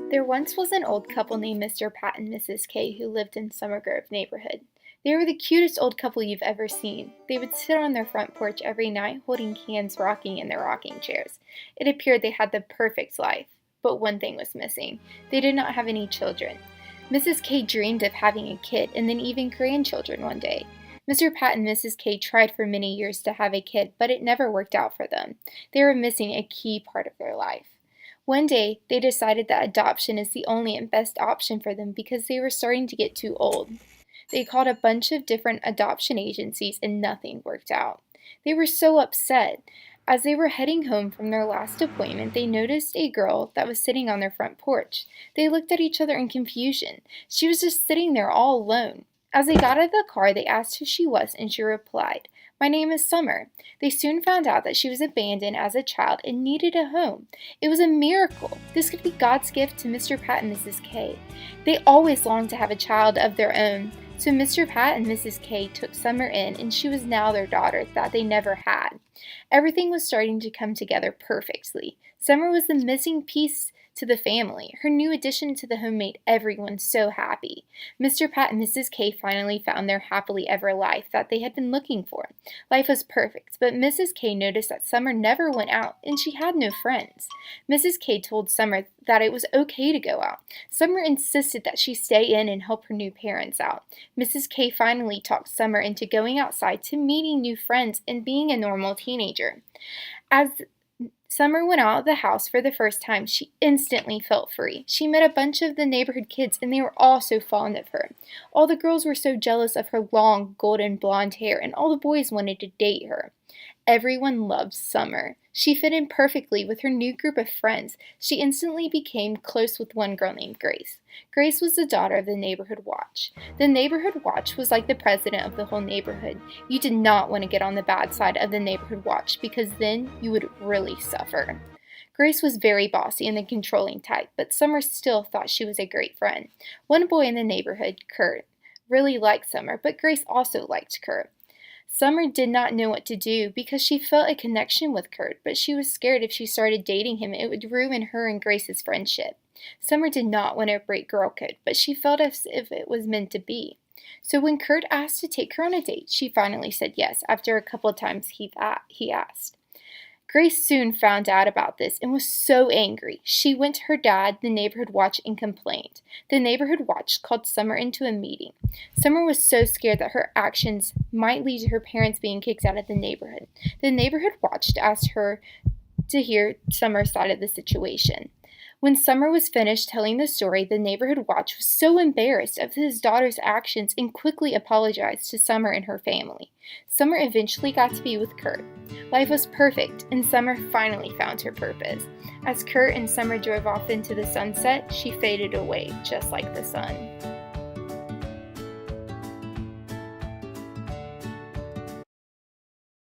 There once was an old couple named Mr. Pat and Mrs. K who lived in Summer Grove neighborhood. They were the cutest old couple you've ever seen. They would sit on their front porch every night holding hands rocking in their rocking chairs. It appeared they had the perfect life. But one thing was missing. They did not have any children. Mrs. K dreamed of having a kid and then even grandchildren one day. Mr. Pat and Mrs. K tried for many years to have a kid, but it never worked out for them. They were missing a key part of their life. One day, they decided that adoption is the only and best option for them because they were starting to get too old. They called a bunch of different adoption agencies and nothing worked out. They were so upset. As they were heading home from their last appointment, they noticed a girl that was sitting on their front porch. They looked at each other in confusion. She was just sitting there all alone. As they got out of the car, they asked who she was, and she replied, "My name is Summer." They soon found out that she was abandoned as a child and needed a home. It was a miracle. This could be God's gift to Mr. Pat and Mrs. K. They always longed to have a child of their own. So Mr. Pat and Mrs. K took Summer in, and she was now their daughter that they never had. Everything was starting to come together perfectly. Summer was the missing piece to the family. Her new addition to the home made everyone so happy. Mr. Pat and Mrs. K finally found their happily ever life that they had been looking for. Life was perfect, but Mrs. K noticed that Summer never went out and she had no friends. Mrs. K told Summer that it was okay to go out. Summer insisted that she stay in and help her new parents out. Mrs. K finally talked Summer into going outside to meeting new friends and being a normal teenager. As Summer went out of the house for the first time, she instantly felt free. She met a bunch of the neighborhood kids, and they were all so fond of her. All the girls were so jealous of her long, golden blonde hair, and all the boys wanted to date her. Everyone loved Summer. She fit in perfectly with her new group of friends. She instantly became close with one girl named Grace. Grace was the daughter of the neighborhood watch. The neighborhood watch was like the president of the whole neighborhood. You did not want to get on the bad side of the neighborhood watch because then you would really suffer. Grace was very bossy and the controlling type, but Summer still thought she was a great friend. One boy in the neighborhood, Kurt, really liked Summer, but Grace also liked Kurt. Summer did not know what to do because she felt a connection with Kurt, but she was scared if she started dating him, it would ruin her and Grace's friendship. Summer did not want to break girl code, but she felt as if it was meant to be. So when Kurt asked to take her on a date, she finally said yes after a couple of times he asked. Grace soon found out about this and was so angry. She went to her dad, the neighborhood watch, and complained. The neighborhood watch called Summer into a meeting. Summer was so scared that her actions might lead to her parents being kicked out of the neighborhood. The neighborhood watch asked her to hear Summer's side of the situation. When Summer was finished telling the story, the neighborhood watch was so embarrassed of his daughter's actions and quickly apologized to Summer and her family. Summer eventually got to be with Kurt. Life was perfect, and Summer finally found her purpose. As Kurt and Summer drove off into the sunset, she faded away just like the sun.